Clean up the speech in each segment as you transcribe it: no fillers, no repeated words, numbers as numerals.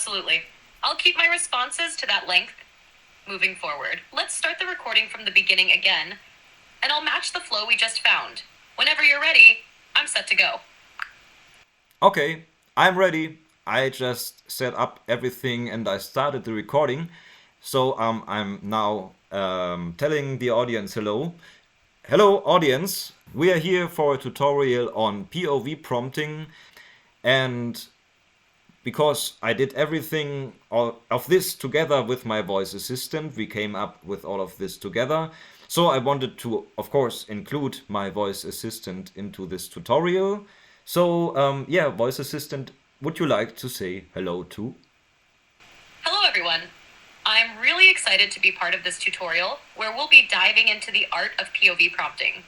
Absolutely. I'll keep my responses to that length moving forward. Let's start the recording from the beginning again, and I'll match the flow we just found. Whenever you're ready, I'm set to go. Okay, I'm ready. I just set up everything and I started the recording. So I'm now telling the audience hello. Hello audience, we are here for a tutorial on POV prompting, and because I did everything of this together with my voice assistant, we came up with all of this together. So I wanted to, of course, include my voice assistant into this tutorial. So yeah, voice assistant, would you like to say hello too? Hello everyone. I'm really excited to be part of this tutorial where we'll be diving into the art of POV prompting.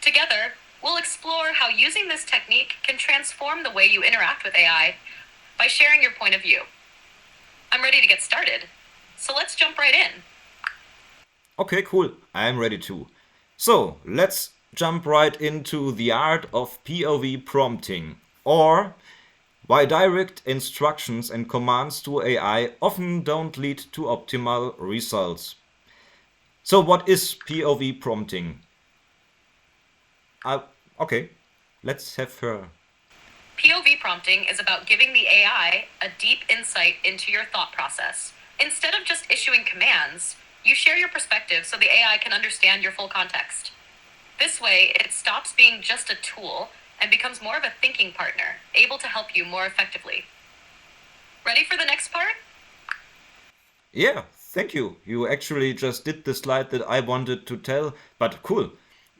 Together, we'll explore how using this technique can transform the way you interact with AI by sharing your point of view. I'm ready to get started, so let's jump right in. Okay, cool. I'm ready too. So let's jump right into the art of POV prompting, or why direct instructions and commands to AI often don't lead to optimal results. So what is POV prompting? Okay, let's have her. POV prompting is about giving the AI a deep insight into your thought process. Instead of just issuing commands, you share your perspective so the AI can understand your full context. This way, it stops being just a tool and becomes more of a thinking partner, able to help you more effectively. Ready for the next part? Yeah, thank you. You actually just did the slide that I wanted to tell, but cool.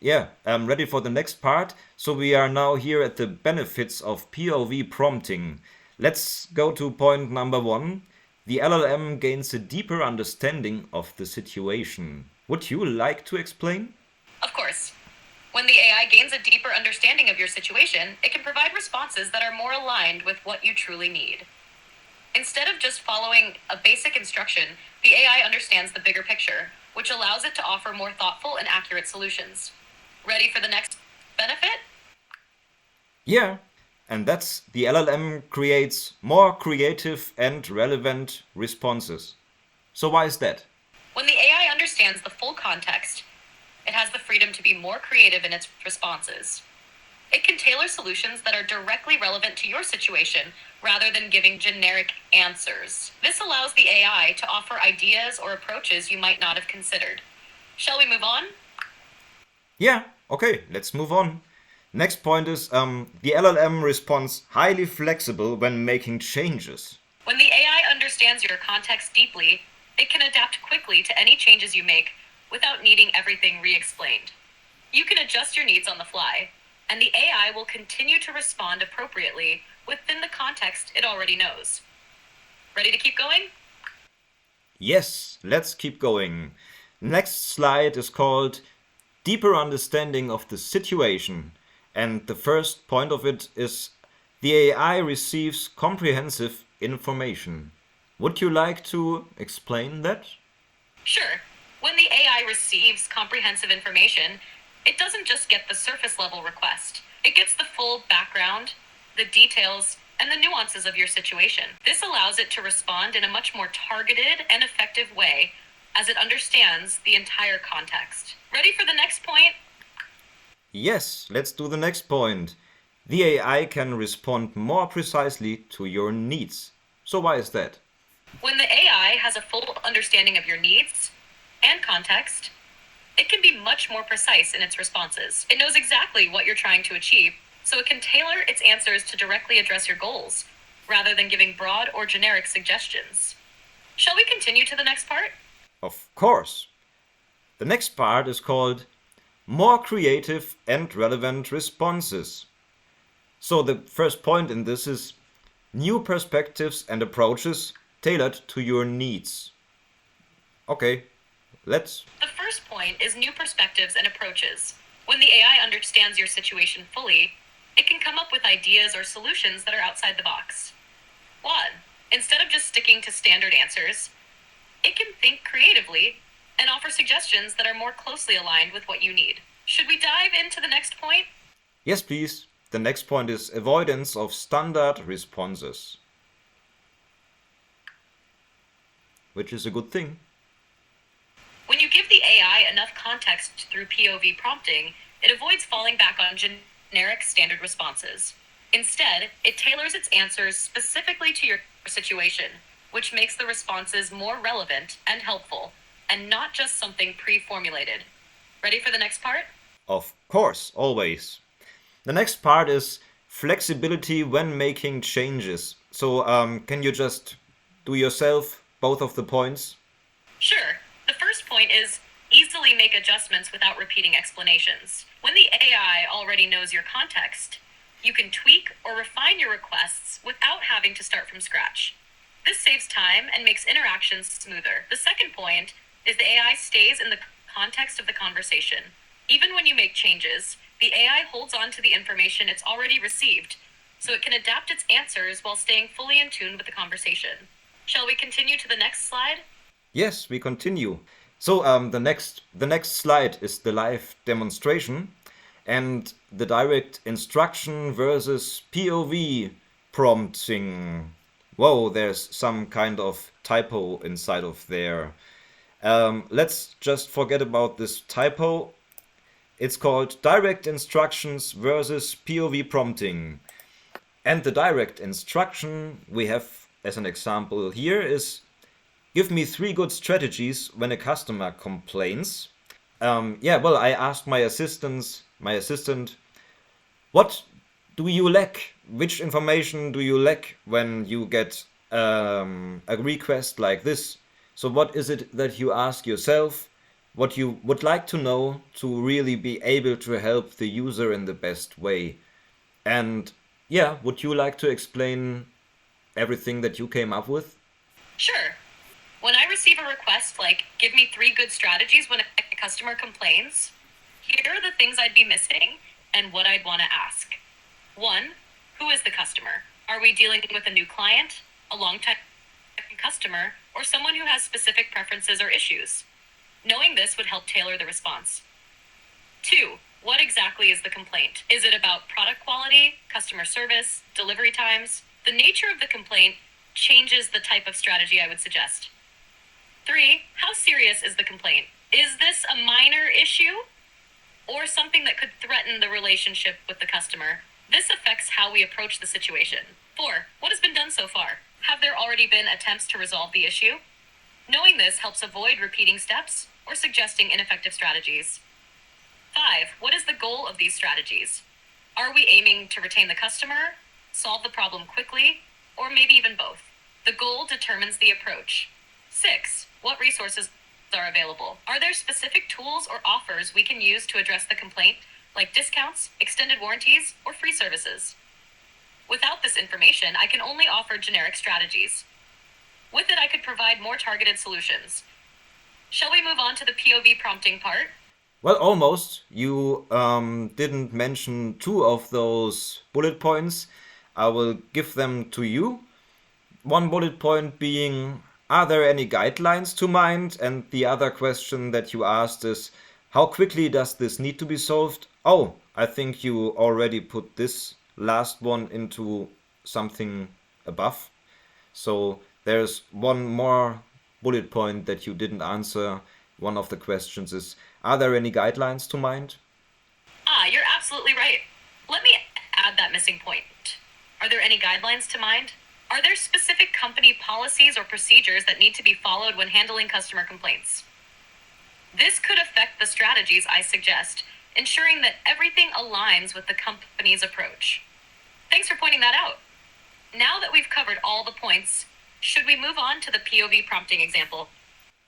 Yeah, I'm ready for the next part. So we are now here at the benefits of POV prompting. Let's go to point number 1. The LLM gains a deeper understanding of the situation. Would you like to explain? Of course. When the AI gains a deeper understanding of your situation, it can provide responses that are more aligned with what you truly need. Instead of just following a basic instruction, the AI understands the bigger picture, which allows it to offer more thoughtful and accurate solutions. Ready for the next benefit? Yeah, and that's the LLM creates more creative and relevant responses. So why is that? When the AI understands the full context, it has the freedom to be more creative in its responses. It can tailor solutions that are directly relevant to your situation rather than giving generic answers. This allows the AI to offer ideas or approaches you might not have considered. Shall we move on? Yeah, okay, let's move on. Next point is the LLM responds highly flexible when making changes. When the AI understands your context deeply, it can adapt quickly to any changes you make without needing everything re-explained. You can adjust your needs on the fly, and the AI will continue to respond appropriately within the context it already knows. Ready to keep going? Yes, let's keep going. Next slide is called Deeper Understanding of the Situation. And the first point of it is the AI receives comprehensive information. Would you like to explain that? Sure. When the AI receives comprehensive information, it doesn't just get the surface level request. It gets the full background, the details, and the nuances of your situation. This allows it to respond in a much more targeted and effective way as it understands the entire context. Ready for the next point? Yes, let's do the next point. The AI can respond more precisely to your needs. So why is that? When the AI has a full understanding of your needs and context, it can be much more precise in its responses. It knows exactly what you're trying to achieve, so it can tailor its answers to directly address your goals, rather than giving broad or generic suggestions. Shall we continue to the next part? Of course. The next part is called More Creative and Relevant Responses. So the first point in this is new perspectives and approaches tailored to your needs. Okay, let's. The first point is new perspectives and approaches. When the AI understands your situation fully, it can come up with ideas or solutions that are outside the box. 1. Instead of just sticking to standard answers, it can think creatively and offer suggestions that are more closely aligned with what you need. Should we dive into the next point? Yes, please. The next point is avoidance of standard responses. which is a good thing. When you give the AI enough context through POV prompting, it avoids falling back on generic standard responses. Instead, it tailors its answers specifically to your situation, which makes the responses more relevant and helpful, and not just something pre-formulated. Ready for the next part? Of course, always. The next part is flexibility when making changes. So, can you just do yourself both of the points? Sure. The first point is easily make adjustments without repeating explanations. When the AI already knows your context, you can tweak or refine your requests without having to start from scratch. This saves time and makes interactions smoother. The second point is the AI stays in the context of the conversation. Even when you make changes, the AI holds on to the information it's already received, so it can adapt its answers while staying fully in tune with the conversation. Shall we continue to the next slide? Yes, we continue. So, the next slide is the live demonstration and the direct instruction versus POV prompting. Whoa, there's some kind of typo inside of there. Let's just forget about this typo. It's called direct instructions versus POV prompting. And the direct instruction we have as an example here is give me 3 good strategies when a customer complains. I asked my assistant, what do you lack? Which information do you lack when you get a request like this? So, what is it that you ask yourself? What you would like to know to really be able to help the user in the best way? And yeah, would you like to explain everything that you came up with? Sure. When I receive a request like, give me 3 good strategies when a customer complains, here are the things I'd be missing and what I'd want to ask. 1. Who is the customer? Are we dealing with a new client, a long-time customer, or someone who has specific preferences or issues? Knowing this would help tailor the response. 2. What exactly is the complaint? Is it about product quality, customer service, delivery times? The nature of the complaint changes the type of strategy I would suggest. 3. How serious is the complaint? Is this a minor issue or something that could threaten the relationship with the customer? This affects how we approach the situation. 4. What has been done so far? Have there already been attempts to resolve the issue? Knowing this helps avoid repeating steps or suggesting ineffective strategies. 5. What is the goal of these strategies? Are we aiming to retain the customer, solve the problem quickly, or maybe even both? The goal determines the approach. 6. What resources are available? Are there specific tools or offers we can use to address the complaint, like discounts, extended warranties, or free services? Without this information, I can only offer generic strategies. With it, I could provide more targeted solutions. Shall we move on to the POV prompting part? Well, almost. You didn't mention 2 of those bullet points. I will give them to you. One bullet point being, are there any guidelines to mind? And the other question that you asked is, how quickly does this need to be solved? Oh, I think you already put this last one into something above. So there's one more bullet point that you didn't answer. One of the questions is, are there any guidelines to mind? You're absolutely right. Let me add that missing point. Are there any guidelines to mind? Are there specific company policies or procedures that need to be followed when handling customer complaints? This could affect the strategies I suggest, ensuring that everything aligns with the company's approach. Thanks for pointing that out. Now that we've covered all the points, should we move on to the POV prompting example?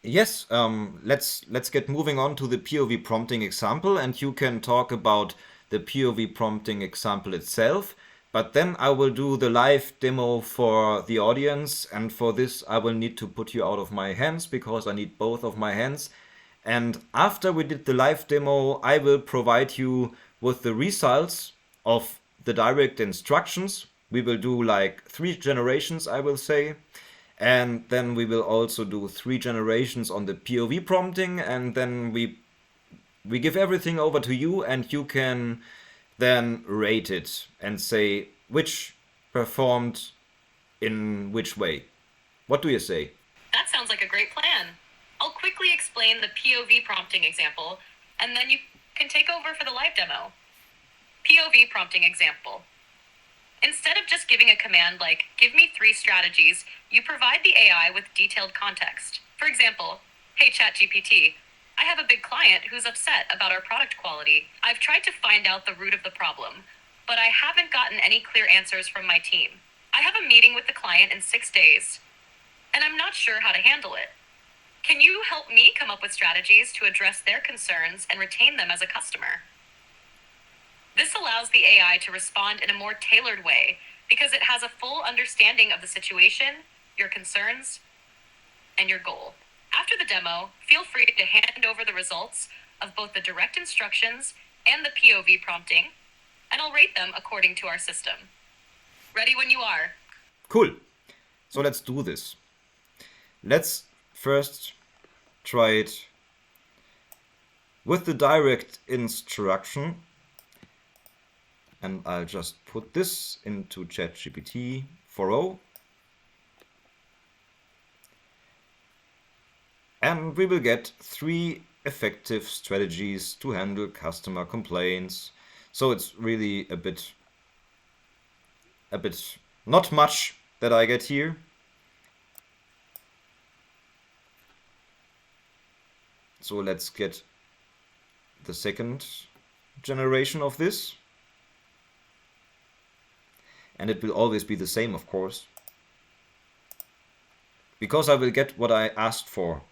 Yes, let's get moving on to the POV prompting example, and you can talk about the POV prompting example itself. But then I will do the live demo for the audience, and for this I will need to put you out of my hands because I need both of my hands. And after we did the live demo, I will provide you with the results of the direct instructions. We will do like 3 generations, I will say. And then we will also do 3 generations on the POV prompting, and then we give everything over to you, and you can then rate it and say which performed in which way. What do you say? That sounds like a great explain the POV prompting example, and then you can take over for the live demo. POV prompting example. Instead of just giving a command like, give me 3 strategies, you provide the AI with detailed context. For example, hey ChatGPT, I have a big client who's upset about our product quality. I've tried to find out the root of the problem, but I haven't gotten any clear answers from my team. I have a meeting with the client in 6 days, and I'm not sure how to handle it. Can you help me come up with strategies to address their concerns and retain them as a customer? This allows the AI to respond in a more tailored way because it has a full understanding of the situation, your concerns, and your goal. After the demo, feel free to hand over the results of both the direct instructions and the POV prompting, and I'll rate them according to our system. Ready when you are. Cool. So let's do this. Let's first try it with the direct instruction. And I'll just put this into ChatGPT 4.0. And we will get 3 effective strategies to handle customer complaints. So it's really a bit not much that I get here. So let's get the second generation of this. And it will always be the same, of course, because I will get what I asked for.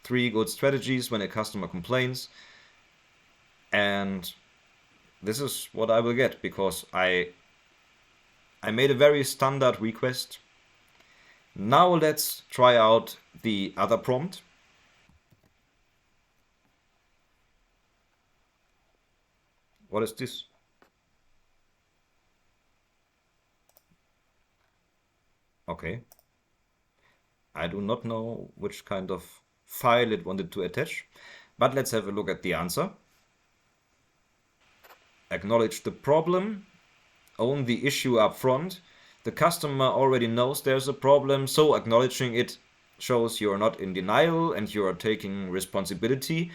3 good strategies when a customer complains, and this is what I will get because I made a very standard request. Now let's try out the other prompt. What is this? Okay. I do not know which kind of file it wanted to attach, but let's have a look at the answer. Acknowledge the problem, own the issue up front. The customer already knows there's a problem, so acknowledging it shows you're not in denial and you're taking responsibility.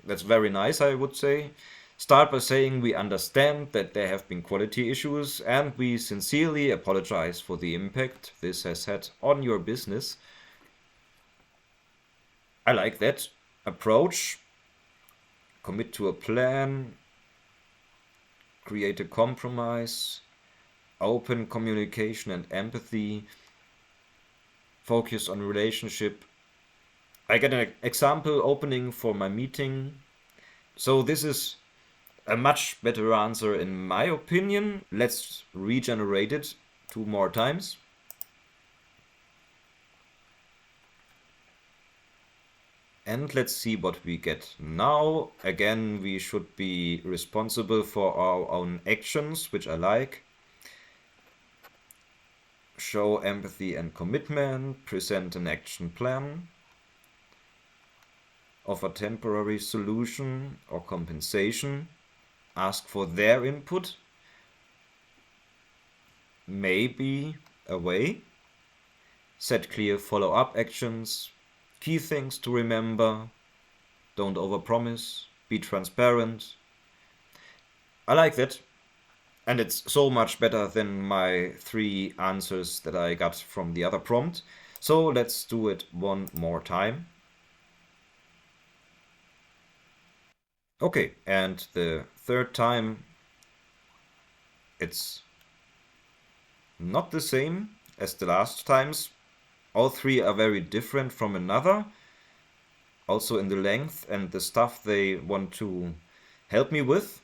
That's very nice, I would say. Start by saying we understand that there have been quality issues and we sincerely apologize for the impact this has had on your business. I like that approach. Commit to a plan, create a compromise, open communication and empathy, focus on relationship. I get an example opening for my meeting. So this is a much better answer in my opinion. Let's regenerate it 2 more times. And let's see what we get now. Again, we should be responsible for our own actions, which I like. Show empathy and commitment, present an action plan, offer temporary solution or compensation, ask for their input, maybe a way, set clear follow-up actions, key things to remember, don't overpromise, be transparent. I like that. And it's so much better than my 3 answers that I got from the other prompt. So let's do it one more time. Okay, and the third time it's not the same as the last times. All 3 are very different from another, also in the length and the stuff they want to help me with.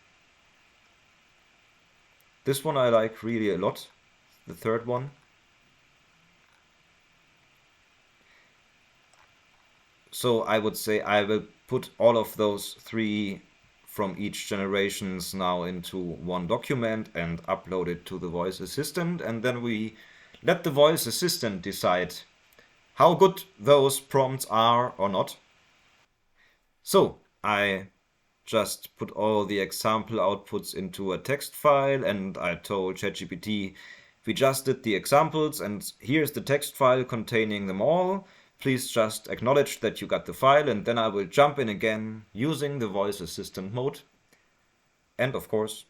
This one I like really a lot, the third one. So I would say I will put all of those 3 from each generations now into one document and upload it to the voice assistant, and then we let the voice assistant decide how good those prompts are or not. So I just put all the example outputs into a text file and I told ChatGPT we just did the examples and here's the text file containing them all. Please just acknowledge that you got the file, and then I will jump in again using the voice assistant mode. And of course,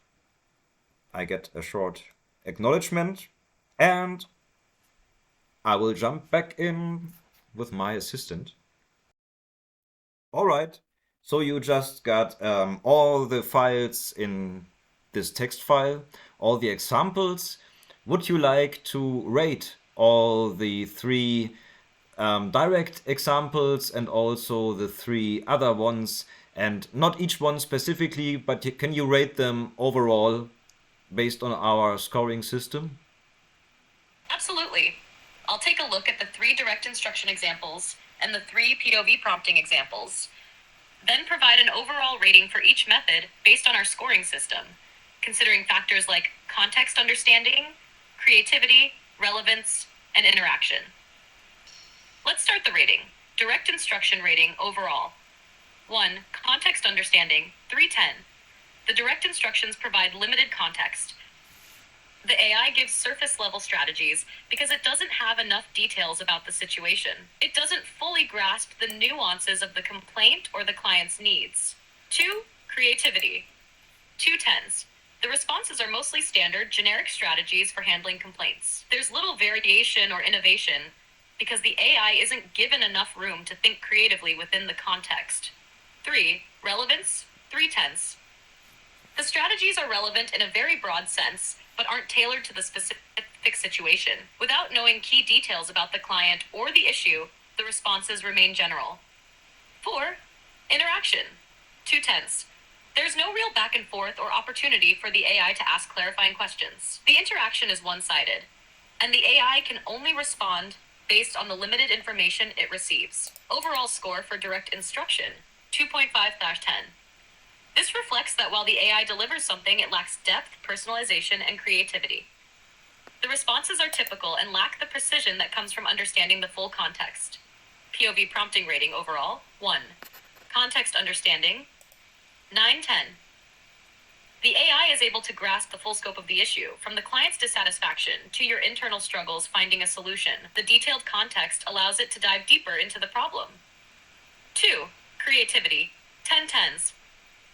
I get a short acknowledgement, and I will jump back in with my assistant. All right, so you just got all the files in this text file, all the examples. Would you like to rate all the three direct examples and also the three other ones, and not each one specifically, but can you rate them overall based on our scoring system? Absolutely. I'll take a look at the 3 direct instruction examples and the 3 POV prompting examples, then provide an overall rating for each method based on our scoring system, considering factors like context understanding, creativity, relevance, and interaction. Let's start the rating. Direct instruction rating overall. 1. Context understanding, 310. The direct instructions provide limited context. The AI gives surface level strategies because it doesn't have enough details about the situation. It doesn't fully grasp the nuances of the complaint or the client's needs. 2. Creativity. 210s. The responses are mostly standard, generic strategies for handling complaints. There's little variation or innovation because the AI isn't given enough room to think creatively within the context. 3. Relevance. 310s. The strategies are relevant in a very broad sense, but aren't tailored to the specific situation. Without knowing key details about the client or the issue, the responses remain general. 4. Interaction. 210s. There's no real back and forth or opportunity for the AI to ask clarifying questions. The interaction is one-sided, and the AI can only respond based on the limited information it receives. Overall score for direct instruction, 2.5/10. This reflects that while the AI delivers something, it lacks depth, personalization, and creativity. The responses are typical and lack the precision that comes from understanding the full context. POV prompting rating overall, 1. Context understanding, 9/10. The AI is able to grasp the full scope of the issue, from the client's dissatisfaction to your internal struggles finding a solution. The detailed context allows it to dive deeper into the problem. 2. Creativity, 10/10s.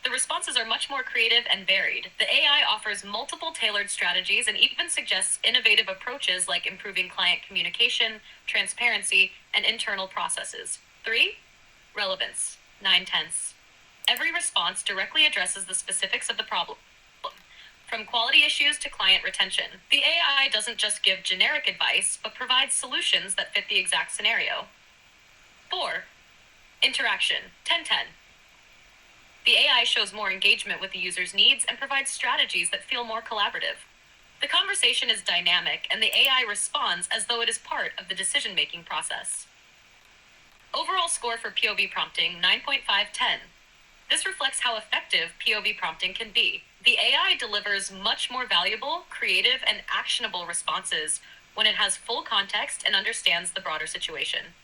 The responses are much more creative and varied. The AI offers multiple tailored strategies and even suggests innovative approaches like improving client communication, transparency, and internal processes. 3. Relevance, 9/10. Every response directly addresses the specifics of the problem, from quality issues to client retention. The AI doesn't just give generic advice, but provides solutions that fit the exact scenario. 4. Interaction, 10/10. The AI shows more engagement with the user's needs and provides strategies that feel more collaborative. The conversation is dynamic, and the AI responds as though it is part of the decision-making process. Overall score for POV prompting, 9.5/10. This reflects how effective POV prompting can be. The AI delivers much more valuable, creative, and actionable responses when it has full context and understands the broader situation.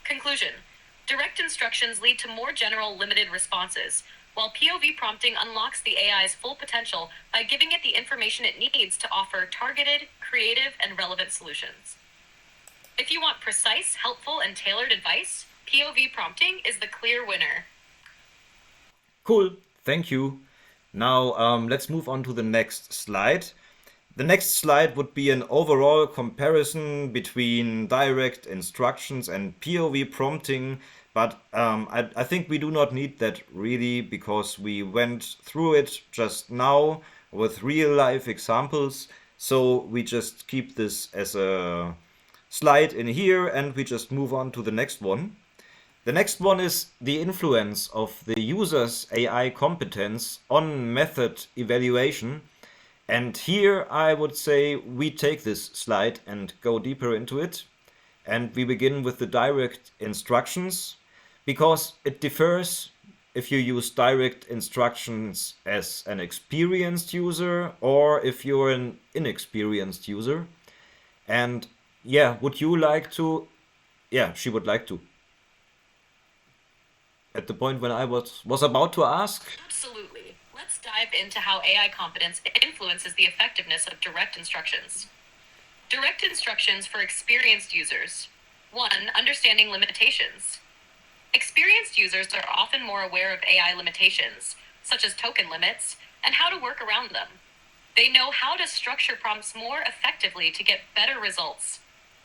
Conclusion. Direct instructions lead to more general, limited responses, while POV prompting unlocks the AI's full potential by giving it the information it needs to offer targeted, creative, and relevant solutions. If you want precise, helpful, and tailored advice, POV prompting is the clear winner. Cool, thank you. Now let's move on to the next slide. The next slide would be an overall comparison between direct instructions and POV prompting, but I think we do not need that really because we went through it just now with real life examples. So we just keep this as a slide in here and we just move on to the next one. The next one is the influence of the user's AI competence on method evaluation. And here I would say we take this slide and go deeper into it. And we begin with the direct instructions because it differs if you use direct instructions as an experienced user or if you're an inexperienced user. And yeah, would you like to? Yeah, she would like to. At the point when I was about to ask. Absolutely. Let's dive into how AI competence influences the effectiveness of direct instructions. Direct instructions for experienced users. 1. Understanding limitations. Experienced users are often more aware of AI limitations, such as token limits, and how to work around them. They know how to structure prompts more effectively to get better results,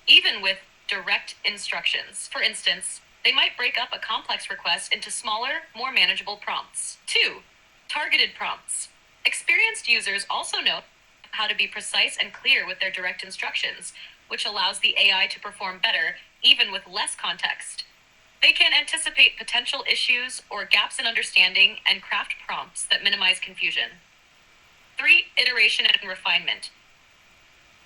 even with direct instructions. For instance, they might break up a complex request into smaller, more manageable prompts. 2. Targeted prompts. Experienced users also know how to be precise and clear with their direct instructions, which allows the AI to perform better even with less context. They can anticipate potential issues or gaps in understanding and craft prompts that minimize confusion. 3. Iteration and refinement.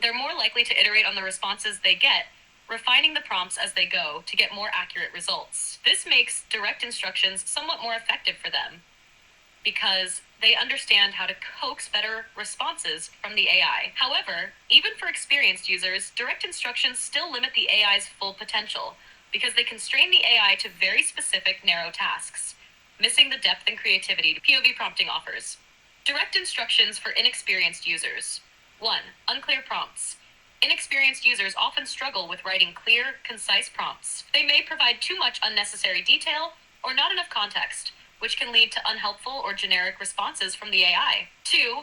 They're more likely to iterate on the responses they get, refining the prompts as they go to get more accurate results. This makes direct instructions somewhat more effective for them because they understand how to coax better responses from the AI. However, even for experienced users, direct instructions still limit the AI's full potential because they constrain the AI to very specific, narrow tasks, missing the depth and creativity POV prompting offers. Direct instructions for inexperienced users. 1. Unclear prompts. Inexperienced users often struggle with writing clear, concise prompts. They may provide too much unnecessary detail or not enough context, which can lead to unhelpful or generic responses from the AI. 2.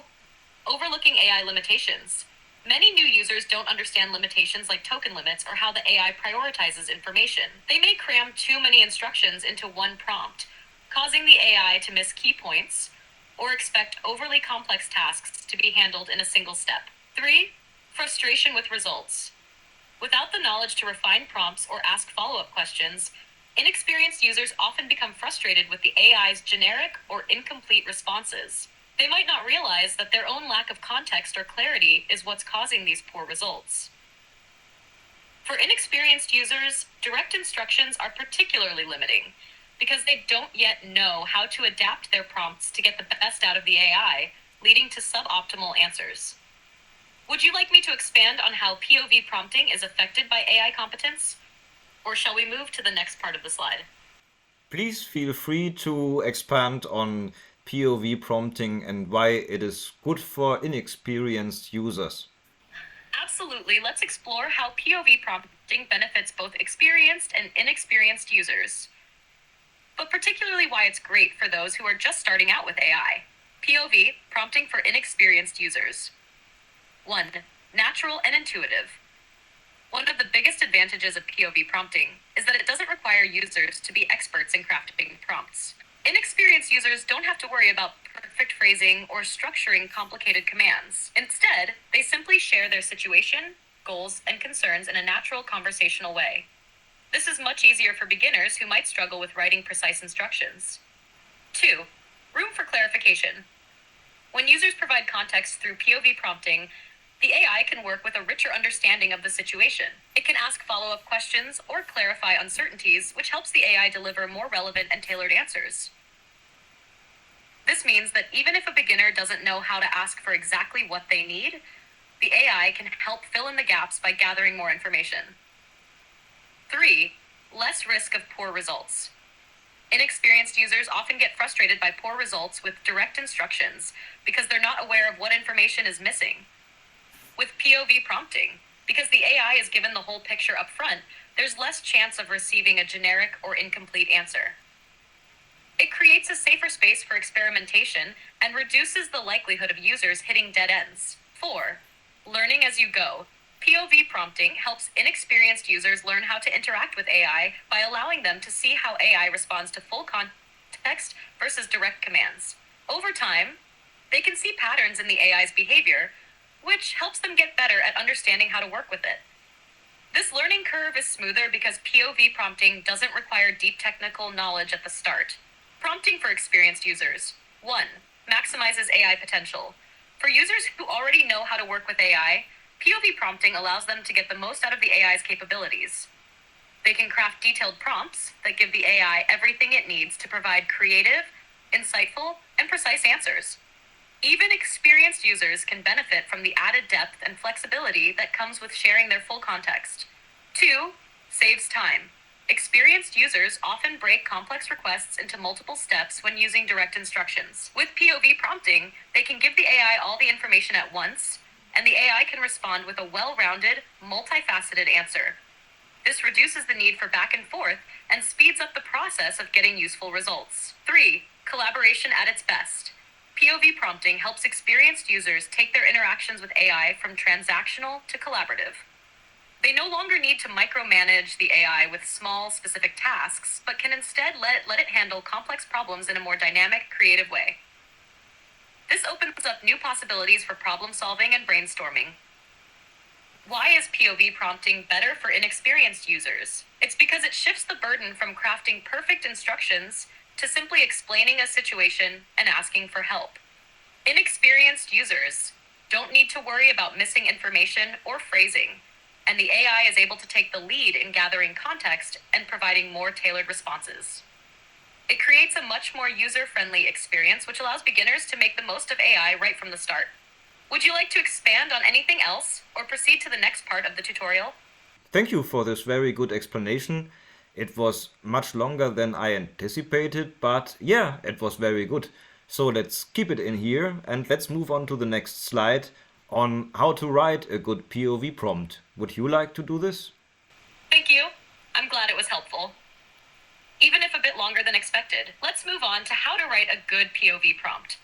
Overlooking AI limitations. Many new users don't understand limitations like token limits or how the AI prioritizes information. They may cram too many instructions into one prompt, causing the AI to miss key points or expect overly complex tasks to be handled in a single step. 3. Frustration with results. Without the knowledge to refine prompts or ask follow-up questions, inexperienced users often become frustrated with the AI's generic or incomplete responses. They might not realize that their own lack of context or clarity is what's causing these poor results. For inexperienced users, direct instructions are particularly limiting because they don't yet know how to adapt their prompts to get the best out of the AI, leading to suboptimal answers. Would you like me to expand on how POV prompting is affected by AI competence? Or shall we move to the next part of the slide? Please feel free to expand on POV prompting and why it is good for inexperienced users. Absolutely. Let's explore how POV prompting benefits both experienced and inexperienced users, but particularly why it's great for those who are just starting out with AI. POV prompting for inexperienced users. 1. Natural and intuitive. One of the biggest advantages of POV prompting is that it doesn't require users to be experts in crafting prompts. Inexperienced users don't have to worry about perfect phrasing or structuring complicated commands. Instead, they simply share their situation, goals, and concerns in a natural conversational way. This is much easier for beginners who might struggle with writing precise instructions. 2. Room for clarification. When users provide context through POV prompting, the AI can work with a richer understanding of the situation. It can ask follow-up questions or clarify uncertainties, which helps the AI deliver more relevant and tailored answers. This means that even if a beginner doesn't know how to ask for exactly what they need, the AI can help fill in the gaps by gathering more information. 3. Less risk of poor results. Inexperienced users often get frustrated by poor results with direct instructions because they're not aware of what information is missing. With POV prompting, because the AI is given the whole picture up front, there's less chance of receiving a generic or incomplete answer. It creates a safer space for experimentation and reduces the likelihood of users hitting dead ends. 4. Learning as you go. POV prompting helps inexperienced users learn how to interact with AI by allowing them to see how AI responds to full context versus direct commands. Over time, they can see patterns in the AI's behavior, which helps them get better at understanding how to work with it. This learning curve is smoother because POV prompting doesn't require deep technical knowledge at the start. Prompting for experienced users. 1. Maximizes AI potential. For users who already know how to work with AI, POV prompting allows them to get the most out of the AI's capabilities. They can craft detailed prompts that give the AI everything it needs to provide creative, insightful, and precise answers. Even experienced users can benefit from the added depth and flexibility that comes with sharing their full context. 2. Saves time. Experienced users often break complex requests into multiple steps when using direct instructions. With POV prompting, they can give the AI all the information at once, and the AI can respond with a well-rounded, multifaceted answer. This reduces reduces the need for back and forth and speeds up the process of getting useful results. 3. Collaboration at its best. POV prompting helps experienced users take their interactions with AI from transactional to collaborative. They no longer need to micromanage the AI with small, specific tasks, but can instead let it handle complex problems in a more dynamic, creative way. This opens up new possibilities for problem solving and brainstorming. Why is POV prompting better for inexperienced users? It's because it shifts the burden from crafting perfect instructions to simply explaining a situation and asking for help. Inexperienced users don't need to worry about missing information or phrasing, and the AI is able to take the lead in gathering context and providing more tailored responses. It creates a much more user-friendly experience, which allows beginners to make the most of AI right from the start. Would you like to expand on anything else or proceed to the next part of the tutorial? Thank you for this very good explanation. It was much longer than I anticipated, but yeah, it was very good. So let's keep it in here and let's move on to the next slide on how to write a good POV prompt. Would you like to do this? Thank you. I'm glad it was helpful. Even if a bit longer than expected, let's move on to how to write a good POV prompt.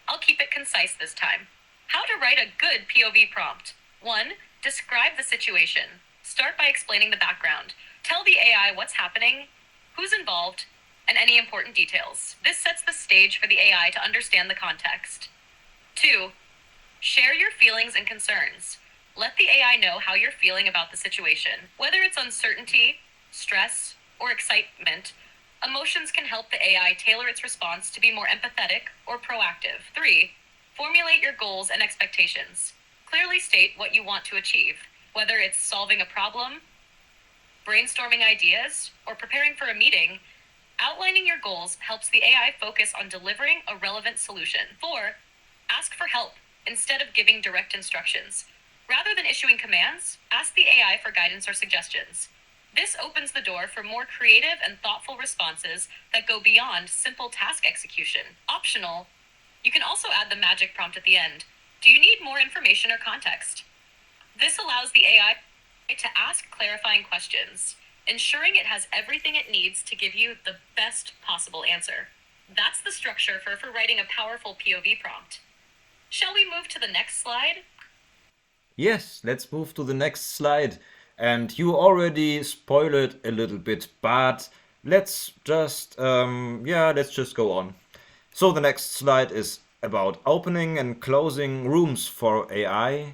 I'll keep it concise this time. How to write a good POV prompt. 1. Describe the situation. Start by explaining the background. Tell the AI what's happening, who's involved, and any important details. This sets the stage for the AI to understand the context. 2. Share your feelings and concerns. Let the AI know how you're feeling about the situation. Whether it's uncertainty, stress, or excitement, emotions can help the AI tailor its response to be more empathetic or proactive. 3. Formulate your goals and expectations. Clearly state what you want to achieve, whether it's solving a problem, brainstorming ideas, or preparing for a meeting. Outlining your goals helps the AI focus on delivering a relevant solution. 4. Ask for help instead of giving direct instructions. Rather than issuing commands, ask the AI for guidance or suggestions. This opens the door for more creative and thoughtful responses that go beyond simple task execution. Optional, you can also add the magic prompt at the end. Do you need more information or context? This allows the AI to ask clarifying questions, ensuring it has everything it needs to give you the best possible answer. That's the structure for writing a powerful POV prompt. Shall we move to the next slide? Yes, let's move to the next slide. And you already spoiled it a little bit, but let's just go on. So the next slide is about opening and closing rooms for AI.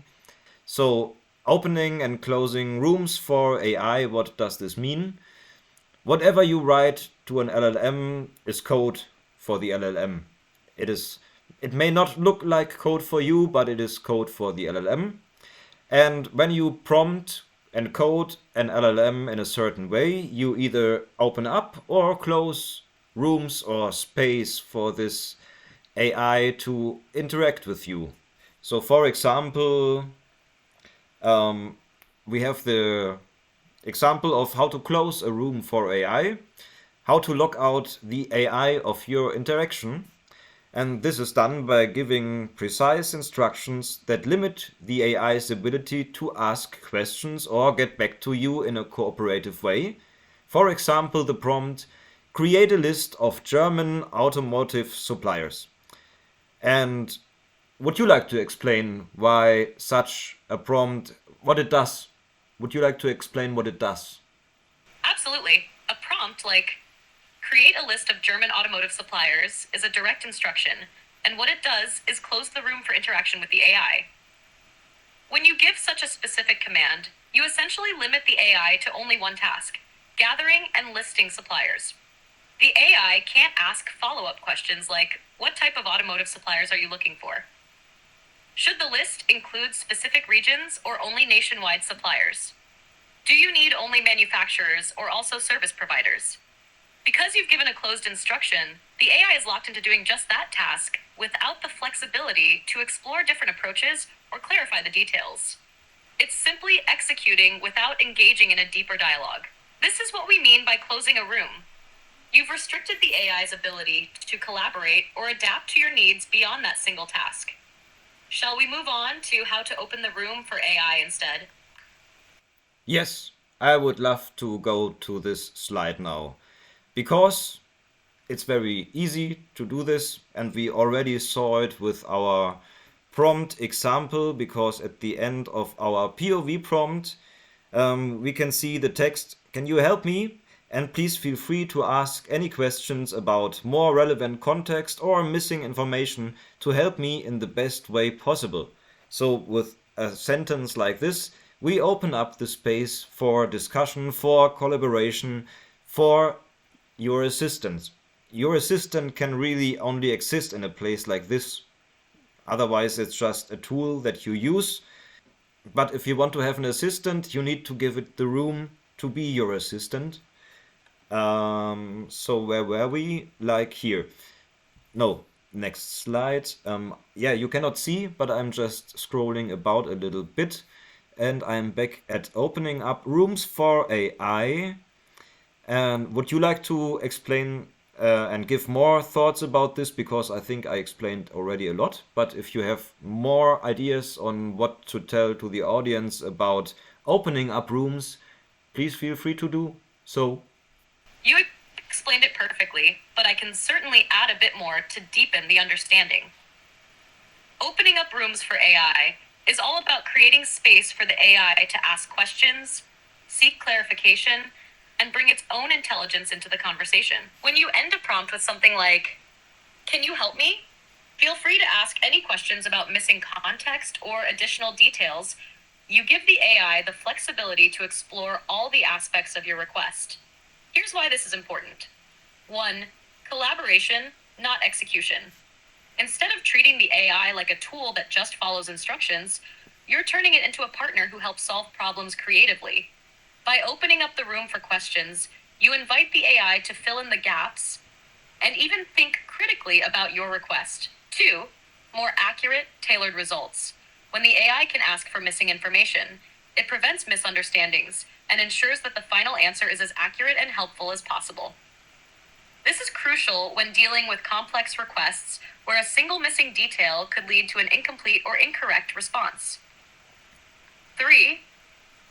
So opening and closing rooms for AI, what does this mean? Whatever you write to an LLM is code for the LLM. It may not look like code for you, but it is code for the LLM. And when you prompt and code an LLM in a certain way, you either open up or close rooms or space for this AI to interact with you. So for example, we have the example of how to close a room for AI, how to lock out the AI of your interaction. And this is done by giving precise instructions that limit the AI's ability to ask questions or get back to you in a cooperative way. For example, the prompt, create a list of German automotive suppliers. And would you like to explain why such a prompt, what it does? Would you like to explain what it does? Absolutely. A prompt like create a list of German automotive suppliers is a direct instruction, and what it does is close the room for interaction with the AI. When you give such a specific command, you essentially limit the AI to only one task, gathering and listing suppliers. The AI can't ask follow-up questions like, what type of automotive suppliers are you looking for? Should the list include specific regions or only nationwide suppliers? Do you need only manufacturers or also service providers? Because you've given a closed instruction, the AI is locked into doing just that task without the flexibility to explore different approaches or clarify the details. It's simply executing without engaging in a deeper dialogue. This is what we mean by closing a room. You've restricted the AI's ability to collaborate or adapt to your needs beyond that single task. Shall we move on to how to open the room for AI instead? Yes, I would love to go to this slide now because it's very easy to do this, and we already saw it with our prompt example, because at the end of our POV prompt, we can see the text, "Can you help me? And please feel free to ask any questions about more relevant context or missing information to help me in the best way possible." So with a sentence like this, we open up the space for discussion, for collaboration, for your assistant. Your assistant can really only exist in a place like this. Otherwise, it's just a tool that you use. But if you want to have an assistant, you need to give it the room to be your assistant. So where were we? Like here. No, next slide. Yeah, you cannot see, but I'm just scrolling about a little bit. And I'm back at opening up rooms for AI. And would you like to explain and give more thoughts about this? Because I think I explained already a lot. But if you have more ideas on what to tell to the audience about opening up rooms, please feel free to do so. You explained it perfectly, but I can certainly add a bit more to deepen the understanding. Opening up rooms for AI is all about creating space for the AI to ask questions, seek clarification, and bring its own intelligence into the conversation. When you end a prompt with something like, "Can you help me?" feel free to ask any questions about missing context or additional details. You give the AI the flexibility to explore all the aspects of your request. Here's why this is important. 1. Collaboration, not execution. Instead of treating the AI like a tool that just follows instructions, you're turning it into a partner who helps solve problems creatively. By opening up the room for questions, you invite the AI to fill in the gaps and even think critically about your request. 2. More accurate, tailored results. When the AI can ask for missing information, it prevents misunderstandings and ensures that the final answer is as accurate and helpful as possible. This is crucial when dealing with complex requests where a single missing detail could lead to an incomplete or incorrect response. 3.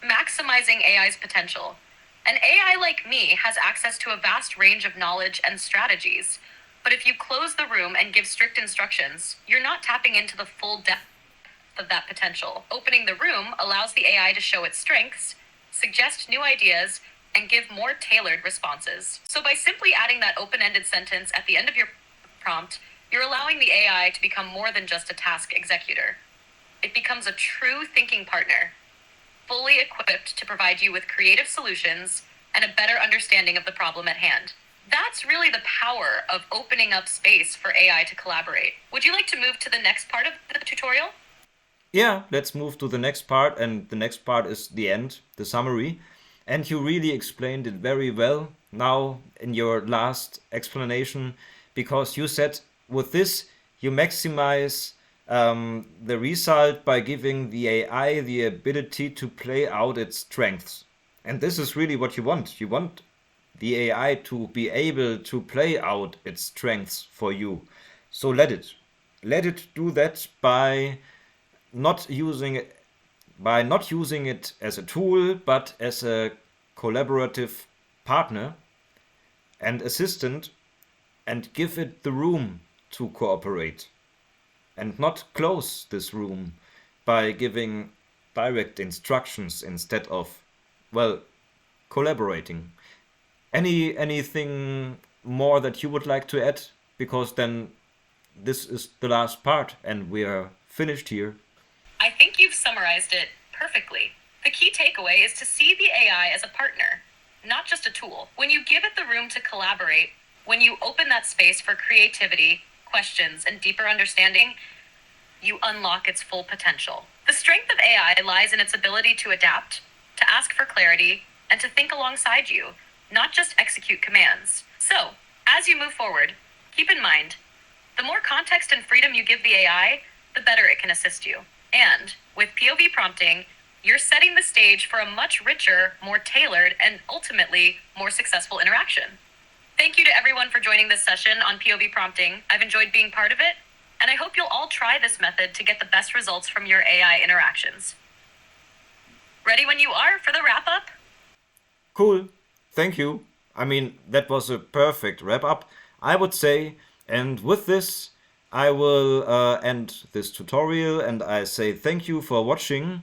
Maximizing AI's potential. An AI like me has access to a vast range of knowledge and strategies, but if you close the room and give strict instructions, you're not tapping into the full depth of that potential. Opening the room allows the AI to show its strengths, suggest new ideas, and give more tailored responses. So by simply adding that open-ended sentence at the end of your prompt, you're allowing the AI to become more than just a task executor. It becomes a true thinking partner, fully equipped to provide you with creative solutions and a better understanding of the problem at hand. That's really the power of opening up space for AI to collaborate. Would you like to move to the next part of the tutorial? Yeah, let's move to the next part, and the next part is the end, the summary. And you really explained it very well now in your last explanation, because you said with this you maximize the result by giving the AI the ability to play out its strengths. And this is really what you want. You want the AI to be able to play out its strengths for you. So let it. Let it do that not using it by not using it as a tool, but as a collaborative partner and assistant, and give it the room to cooperate, and not close this room by giving direct instructions instead of, well, collaborating. Anything more that you would like to add? Because then this is the last part and we are finished here. I think you've summarized it perfectly. The key takeaway is to see the AI as a partner, not just a tool. When you give it the room to collaborate, when you open that space for creativity, questions, and deeper understanding, you unlock its full potential. The strength of AI lies in its ability to adapt, to ask for clarity, and to think alongside you, not just execute commands. So, as you move forward, keep in mind, the more context and freedom you give the AI, the better it can assist you. And with POV prompting, you're setting the stage for a much richer, more tailored, and ultimately more successful interaction. Thank you to everyone for joining this session on POV prompting. I've enjoyed being part of it, and I hope you'll all try this method to get the best results from your AI interactions. Ready when you are for the wrap-up? Cool. Thank you. I mean, that was a perfect wrap up, I would say. And with this, I will end this tutorial and I say thank you for watching.